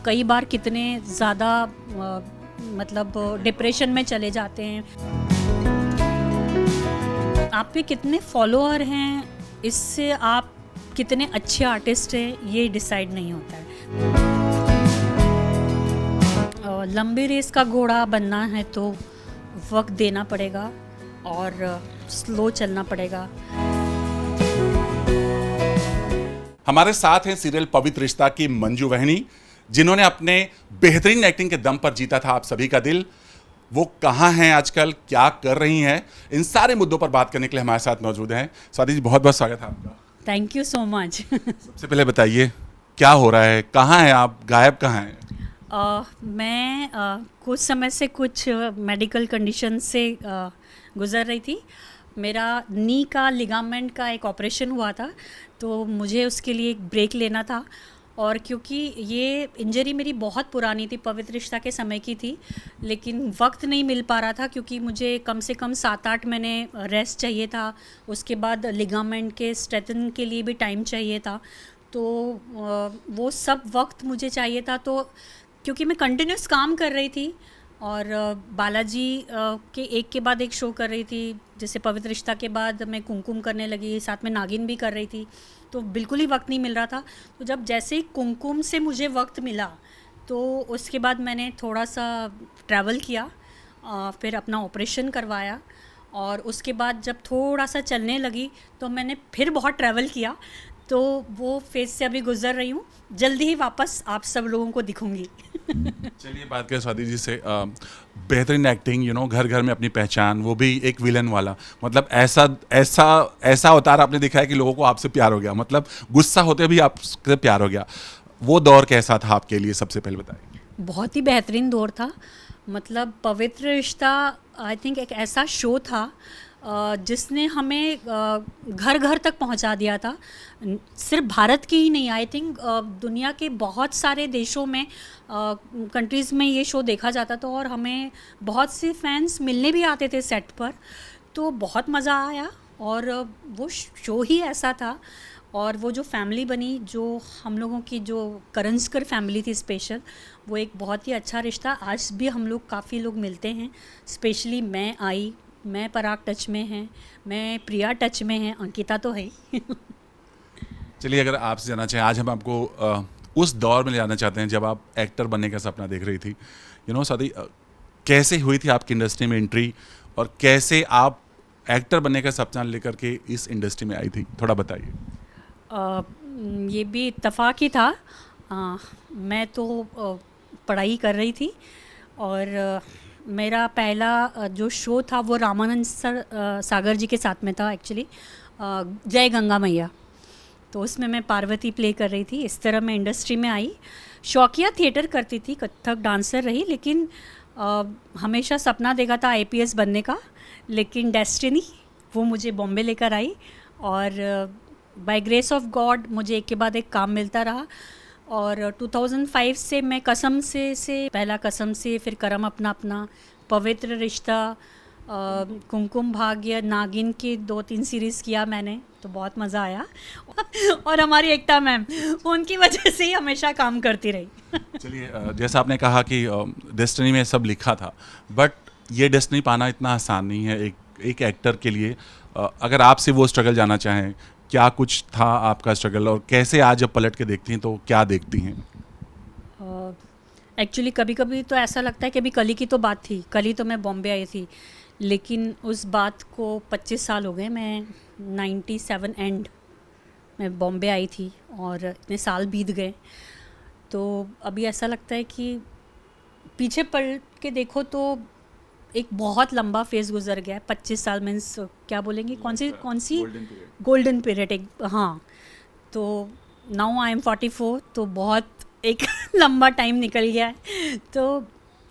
कई बार कितने ज़्यादा मतलब डिप्रेशन में चले जाते हैं। आप पे कितने फॉलोअर हैं, इससे आप कितने अच्छे आर्टिस्ट हैं ये डिसाइड नहीं होता है। लंबी रेस का घोड़ा बनना है तो वक्त देना पड़ेगा और स्लो चलना पड़ेगा। हमारे साथ हैं सीरियल पवित्र रिश्ता की मंजू वहनी, जिन्होंने अपने बेहतरीन एक्टिंग के दम पर जीता था आप सभी का दिल। वो कहाँ हैं आजकल, क्या कर रही हैं, इन सारे मुद्दों पर बात करने के लिए हमारे साथ मौजूद हैं। स्वाति जी, बहुत बहुत स्वागत है आपका। Thank you so much. सबसे पहले बताइए क्या हो रहा है, कहाँ हैं आप, गायब कहाँ हैं? मैं कुछ समय से कुछ मेडिकल कंडीशन से गुज़र रही थी। मेरा नी का लिगामेंट का एक ऑपरेशन हुआ था, तो मुझे उसके लिए एक ब्रेक लेना था। और क्योंकि ये इंजरी मेरी बहुत पुरानी थी, पवित्र रिश्ता के समय की थी, लेकिन वक्त नहीं मिल पा रहा था क्योंकि मुझे कम से कम 7-8 महीने रेस्ट चाहिए था। उसके बाद लिगामेंट के स्ट्रेथन के लिए भी टाइम चाहिए था, तो वो सब वक्त मुझे चाहिए था। तो क्योंकि मैं कंटिन्यूस काम कर रही थी और बालाजी के एक के बाद एक शो कर रही थी, जैसे पवित्र रिश्ता के बाद मैं कुमकुम करने लगी, साथ में नागिन भी कर रही थी, तो बिल्कुल ही वक्त नहीं मिल रहा था। तो जब जैसे ही कुमकुम से मुझे वक्त मिला तो उसके बाद मैंने थोड़ा सा ट्रैवल किया, फिर अपना ऑपरेशन करवाया और उसके बाद जब थोड़ा सा चलने लगी तो मैंने फिर बहुत ट्रैवल किया। तो वो फेज़ से अभी गुज़र रही हूँ, जल्दी ही वापस आप सब लोगों को दिखूंगी। चलिए बात करें स्वाति जी से। बेहतरीन एक्टिंग, घर घर में अपनी पहचान, वो भी एक विलन वाला। मतलब ऐसा ऐसा ऐसा अवतार आपने दिखाया कि लोगों को आपसे प्यार हो गया, मतलब गुस्सा होते भी आपसे प्यार हो गया। वो दौर कैसा था आपके लिए, सबसे पहले बताइए। बहुत ही बेहतरीन दौर था। मतलब पवित्र रिश्ता आई थिंक एक ऐसा शो था जिसने हमें घर घर तक पहुंचा दिया था। सिर्फ भारत की ही नहीं, आई थिंक दुनिया के बहुत सारे देशों में, कंट्रीज़ में ये शो देखा जाता था और हमें बहुत से फैंस मिलने भी आते थे सेट पर। तो बहुत मज़ा आया और वो शो ही ऐसा था। और वो जो फैमिली बनी, जो हम लोगों की जो करंजकर फैमिली थी स्पेशल, वो एक बहुत ही अच्छा रिश्ता। आज भी हम लोग काफ़ी लोग मिलते हैं, स्पेशली मैं पराग टच में हैं, मैं प्रिया टच में हैं, अंकिता तो है ही। चलिए, अगर आपसे जानना चाहें, आज हम आपको उस दौर में ले जाना चाहते हैं जब आप एक्टर बनने का सपना देख रही थी। स्वाति, कैसे हुई थी आपकी इंडस्ट्री में एंट्री और कैसे आप एक्टर बनने का सपना लेकर के इस इंडस्ट्री में आई थी, थोड़ा बताइए। ये भी इत्तेफाक ही था। मैं तो पढ़ाई कर रही थी और मेरा पहला जो शो था वो रामानंद सागर जी के साथ में था एक्चुअली, जय गंगा मैया। तो उसमें मैं पार्वती प्ले कर रही थी। इस तरह मैं इंडस्ट्री में आई। शौकिया थिएटर करती थी, कथक डांसर रही, लेकिन हमेशा सपना देखा था IPS बनने का, लेकिन डेस्टिनी वो मुझे बॉम्बे लेकर आई और बाय ग्रेस ऑफ गॉड मुझे एक के बाद एक काम मिलता रहा। और 2005 से मैं कसम से पहला कसम से, फिर करम अपना अपना, पवित्र रिश्ता, कुमकुम भाग्य, नागिन की 2-3 सीरीज़ किया मैंने, तो बहुत मज़ा आया। और हमारी एकता मैम, उनकी वजह से ही हमेशा काम करती रही। चलिए, जैसा आपने कहा कि डेस्टिनी में सब लिखा था, बट ये डेस्टिनी पाना इतना आसान नहीं है एक एक्टर के लिए। अगर आपसे वो स्ट्रगल जानना चाहें, क्या कुछ था आपका स्ट्रगल और कैसे आज जब पलट के देखती हैं तो क्या देखती हैं? एक्चुअली कभी कभी तो ऐसा लगता है कि अभी कल ही की तो बात थी, कल ही तो मैं बॉम्बे आई थी, लेकिन उस बात को 25 साल हो गए। मैं 97 एंड मैं बॉम्बे आई थी और इतने साल बीत गए, तो अभी ऐसा लगता है कि पीछे पलट के देखो तो एक बहुत लंबा फेज़ गुजर गया है। 25 साल मीन्स क्या बोलेंगे, कौन सी गोल्डन पीरियड एक, हाँ। तो नाउ आई एम 44, तो बहुत एक लंबा टाइम निकल गया है। तो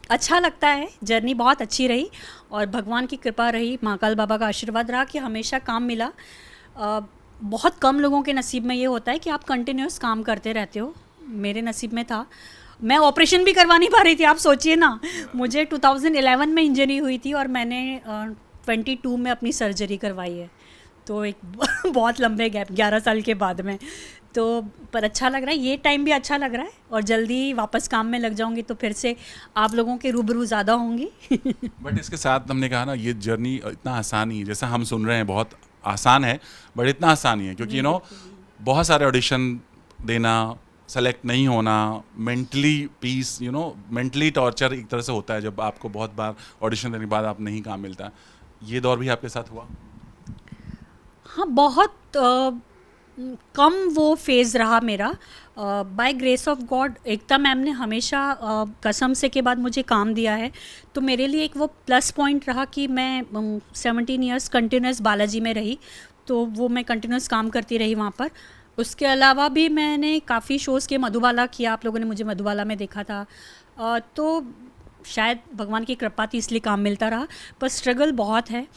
अच्छा लगता है, जर्नी बहुत अच्छी रही और भगवान की कृपा रही, महाकाल बाबा का आशीर्वाद रहा कि हमेशा काम मिला। बहुत कम लोगों के नसीब में ये होता है कि आप कंटिन्यूस काम करते रहते हो। मेरे नसीब में था। मैं ऑपरेशन भी करवा नहीं पा रही थी, आप सोचिए ना। मुझे 2011 में इंजरी हुई थी और मैंने 22 में अपनी सर्जरी करवाई है, तो एक बहुत लंबे गैप, 11 साल के बाद में। तो पर अच्छा लग रहा है, ये टाइम भी अच्छा लग रहा है, और जल्दी वापस काम में लग जाऊंगी तो फिर से आप लोगों के रूबरू ज़्यादा होंगी। बट इसके साथ हमने कहा ना, ये जर्नी इतना आसान नहीं है जैसा हम सुन रहे हैं, बहुत आसान है बट इतना आसान नहीं है, क्योंकि बहुत सारे ऑडिशन देना, सेलेक्ट नहीं होना, मेंटली पीस, मेंटली टॉर्चर एक तरह से होता है जब आपको बहुत बार ऑडिशन देने के बाद आप नहीं काम मिलता। ये दौर भी आपके साथ हुआ? हाँ, बहुत कम वो फेज़ रहा मेरा। By grace of God Ekta ma'am ने हमेशा कसम से के बाद मुझे काम दिया है, तो मेरे लिए एक वो प्लस पॉइंट रहा कि मैं 17 इयर्स कंटिन्यूस बालाजी में रही, तो वो मैं कंटिन्यूस काम करती रही वहाँ पर। उसके अलावा भी मैंने काफ़ी शोज़ के मधुबाला किया, आप लोगों ने मुझे मधुबाला में देखा था। तो शायद भगवान की कृपा थी इसलिए काम मिलता रहा, पर स्ट्रगल बहुत है,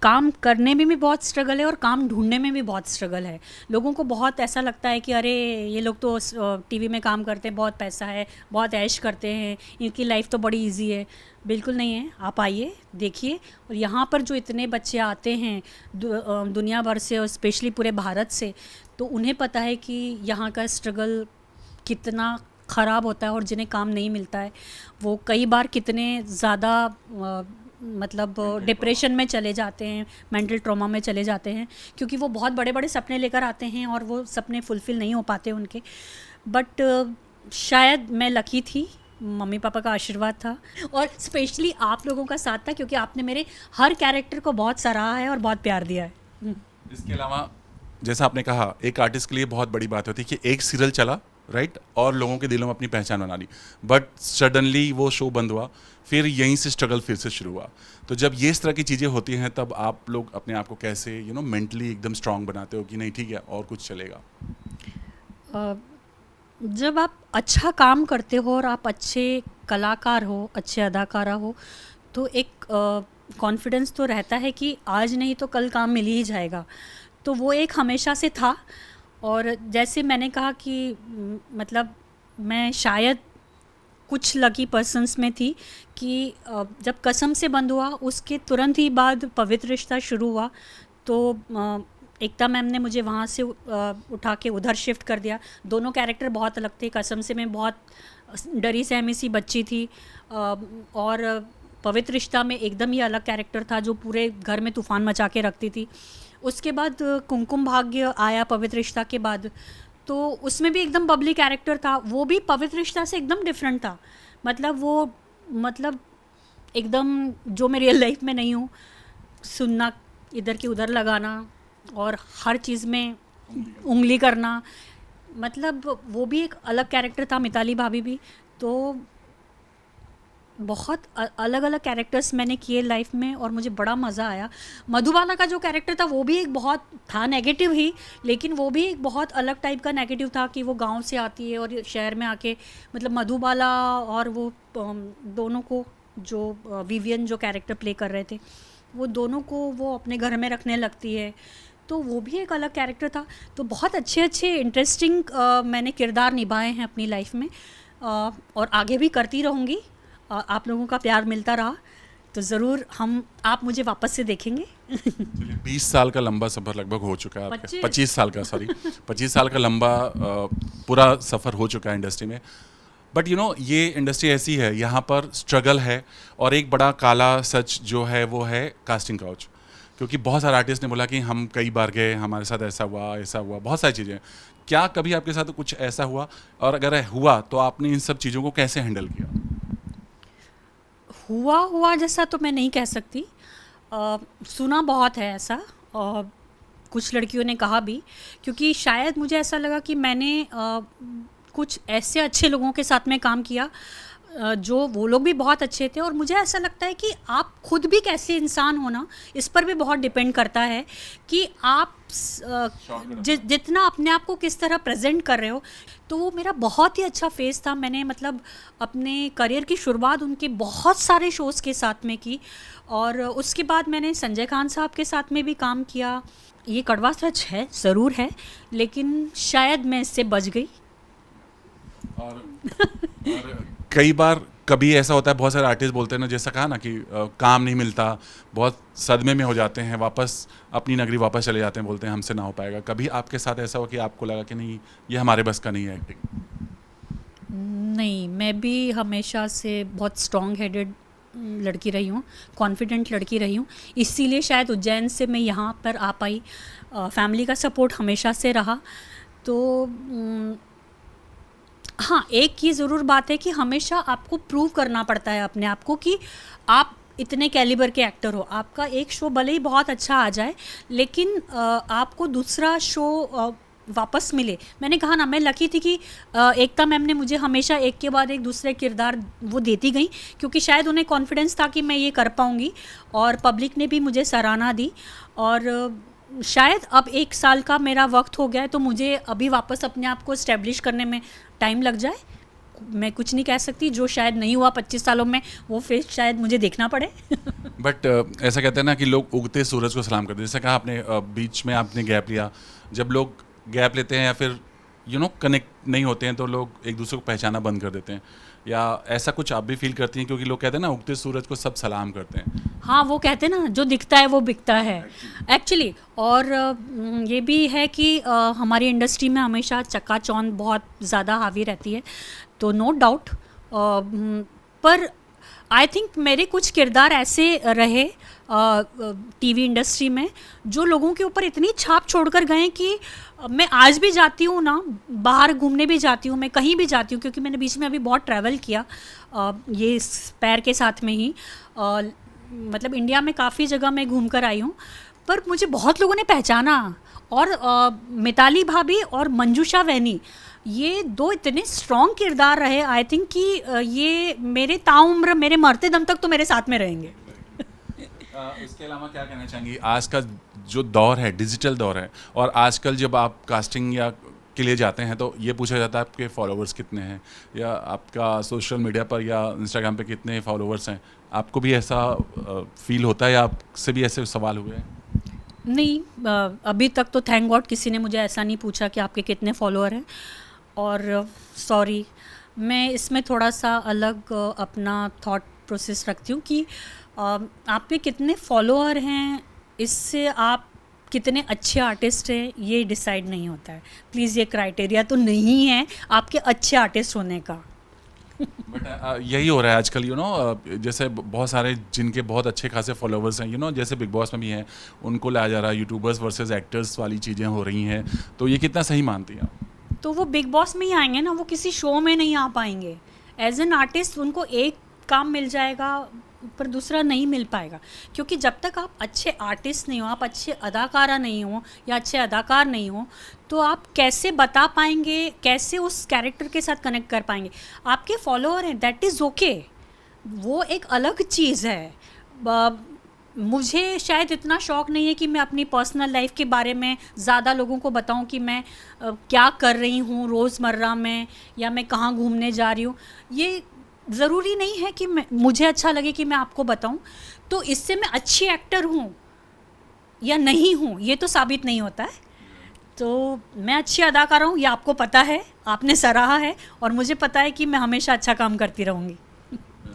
काम करने में भी बहुत स्ट्रगल है और काम ढूंढने में भी बहुत स्ट्रगल है। लोगों को बहुत ऐसा लगता है कि अरे ये लोग तो टीवी में काम करते हैं, बहुत पैसा है, बहुत ऐश करते हैं, इनकी लाइफ तो बड़ी इजी है। बिल्कुल नहीं है, आप आइए देखिए। और यहाँ पर जो इतने बच्चे आते हैं दुनिया भर से और स्पेशली पूरे भारत से, तो उन्हें पता है कि यहाँ का स्ट्रगल कितना ख़राब होता है, और जिन्हें काम नहीं मिलता है वो कई बार कितने ज़्यादा मतलब डिप्रेशन में चले जाते हैं, मेंटल ट्रॉमा में चले जाते हैं, क्योंकि वो बहुत बड़े बड़े सपने लेकर आते हैं और वो सपने फुलफ़िल नहीं हो पाते उनके। बट शायद मैं लकी थी, मम्मी पापा का आशीर्वाद था और स्पेशली आप लोगों का साथ था, क्योंकि आपने मेरे हर कैरेक्टर को बहुत सराहा है और बहुत प्यार दिया है। इसके अलावा जैसा आपने कहा, एक आर्टिस्ट के लिए बहुत बड़ी बात होती है कि एक सीरियल चला, राइट, और लोगों के दिलों में अपनी पहचान बना ली, बट सडनली वो शो बंद हुआ, फिर यहीं से स्ट्रगल फिर से शुरू हुआ। तो जब ये इस तरह की चीज़ें होती हैं तब आप लोग अपने आप को कैसे मेंटली एकदम स्ट्रांग बनाते हो कि नहीं ठीक है और कुछ चलेगा? जब आप अच्छा काम करते हो और आप अच्छे कलाकार हो, अच्छे अदाकारा हो, तो एक कॉन्फिडेंस तो रहता है कि आज नहीं तो कल काम मिल ही जाएगा। तो वो एक हमेशा से था। और जैसे मैंने कहा कि मतलब मैं शायद कुछ लकी पर्सन्स में थी कि जब कसम से बंद हुआ उसके तुरंत ही बाद पवित्र रिश्ता शुरू हुआ, तो एकता मैम ने मुझे वहाँ से उठा के उधर शिफ्ट कर दिया। दोनों कैरेक्टर बहुत अलग थे। कसम से मैं बहुत डरी सहमी सी बच्ची थी, और पवित्र रिश्ता में एकदम ही अलग कैरेक्टर था जो पूरे घर में तूफान मचा के रखती थी। उसके बाद कुमकुम भाग्य आया पवित्र रिश्ता के बाद, तो उसमें भी एकदम बबली कैरेक्टर था, वो भी पवित्र रिश्ता से एकदम डिफरेंट था। मतलब एकदम जो मैं रियल लाइफ में नहीं हूँ, सुनना, इधर की उधर लगाना और हर चीज़ में उंगली करना, मतलब वो भी एक अलग कैरेक्टर था। मिताली भाभी भी, तो बहुत अलग अलग कैरेक्टर्स मैंने किए लाइफ में और मुझे बड़ा मज़ा आया। मधुबाला का जो कैरेक्टर था वो भी एक बहुत था नेगेटिव ही, लेकिन वो भी एक बहुत अलग टाइप का नेगेटिव था कि वो गांव से आती है और शहर में आके, मतलब मधुबाला और वो दोनों को जो विवियन जो कैरेक्टर प्ले कर रहे थे, वो दोनों को वो अपने घर में रखने लगती है, तो वो भी एक अलग कैरेक्टर था। तो बहुत अच्छे अच्छे इंटरेस्टिंग मैंने किरदार निभाए हैं अपनी लाइफ में, और आगे भी करती रहूँगी। आप लोगों का प्यार मिलता रहा तो ज़रूर आप मुझे वापस से देखेंगे। 20 साल का लंबा सफ़र लगभग हो चुका है आपका, 25 साल का, सॉरी 25 साल का लंबा पूरा सफ़र हो चुका है इंडस्ट्री में। बट ये इंडस्ट्री ऐसी है, यहाँ पर स्ट्रगल है, और एक बड़ा काला सच जो है वो है कास्टिंग काउच, क्योंकि बहुत सारे आर्टिस्ट ने बोला कि हम कई बार गए, हमारे साथ ऐसा हुआ, बहुत सारी चीज़ें। क्या कभी आपके साथ कुछ ऐसा हुआ, और अगर हुआ तो आपने इन सब चीज़ों को कैसे हैंडल किया? हुआ जैसा तो मैं नहीं कह सकती, सुना बहुत है ऐसा, और कुछ लड़कियों ने कहा भी, क्योंकि शायद मुझे ऐसा लगा कि मैंने कुछ ऐसे अच्छे लोगों के साथ में काम किया जो वो लोग भी बहुत अच्छे थे, और मुझे ऐसा लगता है कि आप खुद भी कैसे इंसान होना, इस पर भी बहुत डिपेंड करता है कि आप जितना अपने आप को किस तरह प्रेजेंट कर रहे हो। तो वो मेरा बहुत ही अच्छा फेज़ था। मैंने मतलब अपने करियर की शुरुआत उनके बहुत सारे शोज़ के साथ में की, और उसके बाद मैंने संजय खान साहब के साथ में भी काम किया। ये कड़वा सच है, ज़रूर है, लेकिन शायद मैं इससे बच गई। और कई बार कभी ऐसा होता है, बहुत सारे आर्टिस्ट बोलते हैं ना, जैसा कहा ना कि काम नहीं मिलता, बहुत सदमे में हो जाते हैं, वापस अपनी नगरी वापस चले जाते हैं, बोलते हैं हमसे ना हो पाएगा। कभी आपके साथ ऐसा हो कि आपको लगा कि नहीं ये हमारे बस का नहीं है एक्टिंग? नहीं, मैं भी हमेशा से बहुत स्ट्रॉन्ग हेडेड लड़की रही हूँ, कॉन्फिडेंट लड़की रही हूँ, इसीलिए शायद उज्जैन से मैं यहाँ पर आ पाई। फैमिली का सपोर्ट हमेशा से रहा। तो हाँ, एक ये ज़रूर बात है कि हमेशा आपको प्रूव करना पड़ता है अपने आप को कि आप इतने कैलिबर के एक्टर हो। आपका एक शो भले ही बहुत अच्छा आ जाए, लेकिन आपको दूसरा शो वापस मिले। मैंने कहा ना, मैं लकी थी कि एकता मैम ने मुझे हमेशा एक के बाद एक दूसरे किरदार वो देती गई, क्योंकि शायद उन्हें कॉन्फिडेंस था कि मैं ये कर पाऊँगी, और पब्लिक ने भी मुझे सराहना दी। और शायद अब 1 साल का मेरा वक्त हो गया है, तो मुझे अभी वापस अपने आप को इस्टेब्लिश करने में टाइम लग जाए। मैं कुछ नहीं कह सकती, जो शायद नहीं हुआ 25 सालों में, वो फेस शायद मुझे देखना पड़े। बट ऐसा कहते हैं ना कि लोग उगते सूरज को सलाम करते हैं। जैसे कहा आपने, बीच में आपने गैप लिया। जब लोग गैप लेते हैं या फिर कनेक्ट नहीं होते हैं, तो लोग एक दूसरे को पहचाना बंद कर देते हैं, या ऐसा कुछ आप भी फील करती हैं? क्योंकि लोग कहते हैं ना, उगते सूरज को सब सलाम करते हैं। हाँ, वो कहते हैं ना, जो दिखता है वो बिकता है एक्चुअली। और ये भी है कि हमारी इंडस्ट्री में हमेशा चकाचौंध बहुत ज़्यादा हावी रहती है, तो नो डाउट। पर आई थिंक मेरे कुछ किरदार ऐसे रहे टीवी इंडस्ट्री में, जो लोगों के ऊपर इतनी छाप छोड़कर गए कि मैं आज भी जाती हूँ ना, बाहर घूमने भी जाती हूँ, मैं कहीं भी जाती हूँ, क्योंकि मैंने बीच में अभी बहुत ट्रैवल किया ये पैर के साथ में ही। मतलब इंडिया में काफ़ी जगह मैं घूम कर आई हूँ, पर मुझे बहुत लोगों ने पहचाना। और मिताली भाभी और मंजूषा वैनी, ये 2 इतने स्ट्रॉन्ग किरदार रहे, आई थिंक कि ये मेरे ताउम्र, मेरे मरते दम तक तो मेरे साथ में रहेंगे। इसके अलावा क्या कहना चाहेंगी? आज का जो दौर है, डिजिटल दौर है, और आजकल जब आप कास्टिंग या के लिए जाते हैं तो ये पूछा जाता है आपके फॉलोअर्स कितने हैं, या आपका सोशल मीडिया पर या इंस्टाग्राम पे कितने फॉलोअर्स हैं। आपको भी ऐसा फील होता है, या आपसे भी ऐसे सवाल हुए हैं? नहीं, अभी तक तो थैंक गॉड किसी ने मुझे ऐसा नहीं पूछा कि आपके कितने फॉलोअर हैं। और सॉरी, मैं इसमें थोड़ा सा अलग अपना थॉट प्रोसेस रखती हूँ कि आपके कितने फॉलोअर हैं, इससे आप कितने अच्छे आर्टिस्ट हैं ये डिसाइड नहीं होता है। प्लीज़, ये क्राइटेरिया तो नहीं है आपके अच्छे आर्टिस्ट होने का। बट यही हो रहा है आजकल, जैसे बहुत सारे जिनके बहुत अच्छे खासे फॉलोअर्स हैं, जैसे बिग बॉस में भी हैं, उनको लाया जा रहा है। यूट्यूबर्स वर्सेस एक्टर्स वाली चीज़ें हो रही हैं, तो ये कितना सही मानती हैं आप? तो वो बिग बॉस में ही आएंगे ना, वो किसी शो में नहीं आ पाएंगे। एज एन आर्टिस्ट उनको एक काम मिल जाएगा, पर दूसरा नहीं मिल पाएगा, क्योंकि जब तक आप अच्छे आर्टिस्ट नहीं हो, आप अच्छे अदाकारा नहीं हो या अच्छे अदाकार नहीं हो, तो आप कैसे बता पाएंगे, कैसे उस कैरेक्टर के साथ कनेक्ट कर पाएंगे। आपके फॉलोअर हैं, दैट इज़ ओके, वो एक अलग चीज़ है। मुझे शायद इतना शौक नहीं है कि मैं अपनी पर्सनल लाइफ के बारे में ज़्यादा लोगों को बताऊं कि मैं क्या कर रही हूँ रोज़मर्रा में, या मैं कहाँ घूमने जा रही हूँ। ये ज़रूरी नहीं है कि मुझे अच्छा लगे कि मैं आपको बताऊं, तो इससे मैं अच्छी एक्टर हूँ या नहीं हूँ ये तो साबित नहीं होता है। तो मैं अच्छी अदाकारा हूँ, ये आपको पता है, आपने सराहा है, और मुझे पता है कि मैं हमेशा अच्छा काम करती रहूँगी।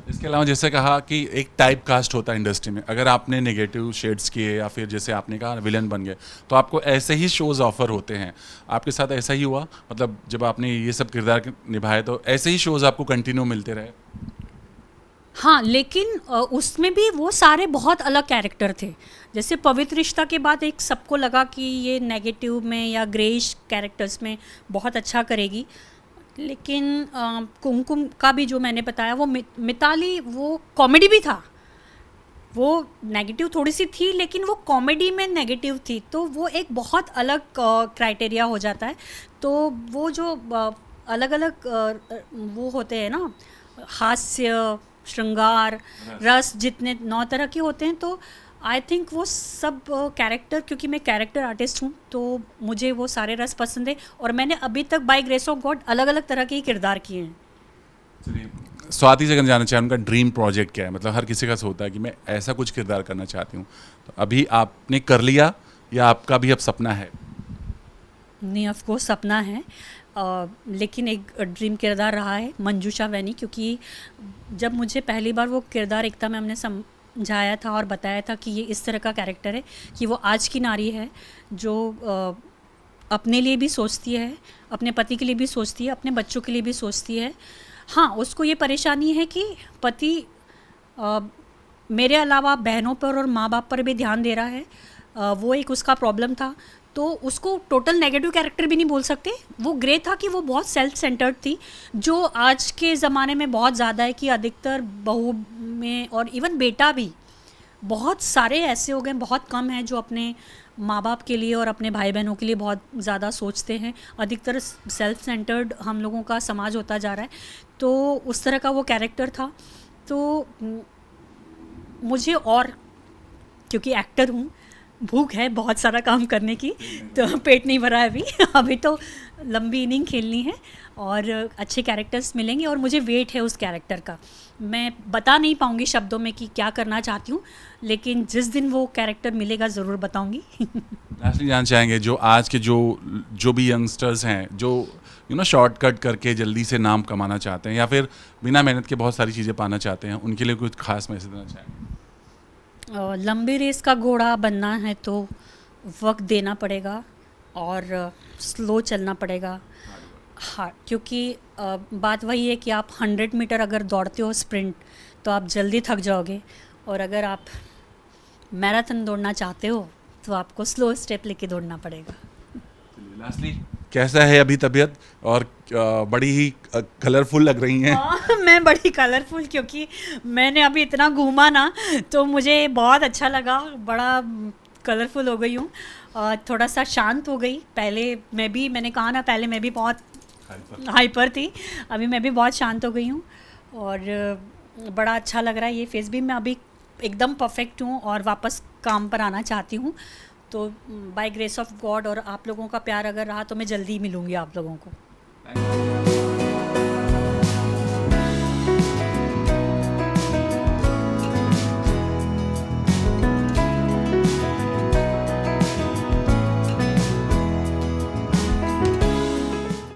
इसके अलावा जैसे कहा कि एक टाइप कास्ट होता है इंडस्ट्री में, अगर आपने नेगेटिव शेड्स किए या फिर जैसे आपने कहा विलन बन गए, तो आपको ऐसे ही शोज़ ऑफर होते हैं। आपके साथ ऐसा ही हुआ? मतलब जब आपने ये सब किरदार निभाए तो ऐसे ही शोज़ आपको कंटिन्यू मिलते रहे? हाँ, लेकिन उसमें भी वो सारे बहुत अलग कैरेक्टर थे। जैसे पवित्र रिश्ता के बाद एक सबको लगा कि ये नेगेटिव में या ग्रेइश कैरेक्टर्स में बहुत अच्छा करेगी, लेकिन कुमकुम का भी जो मैंने बताया, वो मिताली, वो कॉमेडी भी था, वो नेगेटिव थोड़ी सी थी, लेकिन वो कॉमेडी में नेगेटिव थी, तो वो एक बहुत अलग क्राइटेरिया हो जाता है। तो वो जो अलग अलग वो होते हैं ना, हास्य, श्रृंगार, रस, जितने 9 तरह के होते हैं, तो आई थिंक वो सब कैरेक्टर, क्योंकि मैं कैरेक्टर आर्टिस्ट हूँ, तो मुझे वो सारे रस पसंद है, और मैंने अभी तक बाय ग्रेस ऑफ गॉड अलग अलग तरह के ही किरदार किए हैं। चलिए, स्वाति से जानना चाहें उनका ड्रीम प्रोजेक्ट क्या है? मतलब हर किसी का होता है कि मैं ऐसा कुछ किरदार करना चाहती हूँ, तो अभी आपने कर लिया या आपका भी अब सपना है? नहीं, ऑफ कोर्स सपना है। लेकिन एक ड्रीम किरदार रहा है मंजूषा वैनी, क्योंकि जब मुझे पहली बार वो किरदार एकता मैम ने समझाया था और बताया था कि ये इस तरह का कैरेक्टर है कि वो आज की नारी है जो अपने लिए भी सोचती है, अपने पति के लिए भी सोचती है, अपने बच्चों के लिए भी सोचती है। हाँ, उसको ये परेशानी है कि पति मेरे अलावा बहनों पर और माँ बाप पर भी ध्यान दे रहा है। वो एक उसका प्रॉब्लम था। तो उसको टोटल नेगेटिव कैरेक्टर भी नहीं बोल सकते, वो ग्रे था कि वो बहुत सेल्फ सेंटर्ड थी, जो आज के ज़माने में बहुत ज़्यादा है कि अधिकतर बहू में और इवन बेटा भी बहुत सारे ऐसे हो गए, बहुत कम हैं जो अपने माँ बाप के लिए और अपने भाई बहनों के लिए बहुत ज़्यादा सोचते हैं। अधिकतर सेल्फ सेंटर्ड हम लोगों का समाज होता जा रहा है। तो उस तरह का वो कैरेक्टर था। तो मुझे, और क्योंकि एक्टर हूँ, भूख है बहुत सारा काम करने की, तो पेट नहीं भरा है अभी अभी तो लंबी इनिंग खेलनी है और अच्छे कैरेक्टर्स मिलेंगे और मुझे वेट है उस कैरेक्टर का। मैं बता नहीं पाऊँगी शब्दों में कि क्या करना चाहती हूँ, लेकिन जिस दिन वो कैरेक्टर मिलेगा ज़रूर बताऊँगी। लास्टली जानना चाहेंगे, जो आज के जो भी यंगस्टर्स हैं जो शॉर्टकट करके जल्दी से नाम कमाना चाहते हैं या फिर बिना मेहनत के बहुत सारी चीज़ें पाना चाहते हैं, उनके लिए कुछ खास मैसेज देना चाहेंगे? लंबी रेस का घोड़ा बनना है तो वक्त देना पड़ेगा और स्लो चलना पड़ेगा। हाँ, क्योंकि बात वही है कि आप 100 मीटर अगर दौड़ते हो स्प्रिंट तो आप जल्दी थक जाओगे, और अगर आप मैराथन दौड़ना चाहते हो तो आपको स्लो स्टेप लेके दौड़ना पड़ेगा। लास्टली, कैसा है अभी तबीयत? और बड़ी ही कलरफुल लग रही हैं। हाँ, मैं बड़ी कलरफुल, क्योंकि मैंने अभी इतना घूमा ना, तो मुझे बहुत अच्छा लगा, बड़ा कलरफुल हो गई हूँ। थोड़ा सा शांत हो गई। पहले मैंने कहा ना, पहले मैं भी बहुत हाइपर थी, अभी मैं भी बहुत शांत हो गई हूँ और बड़ा अच्छा लग रहा है। ये फेस भी मैं अभी एकदम परफेक्ट हूँ और वापस काम पर आना चाहती हूँ। तो बाय ग्रेस ऑफ गॉड और आप लोगों का प्यार अगर रहा तो मैं जल्दी ही मिलूँगी आप लोगों को।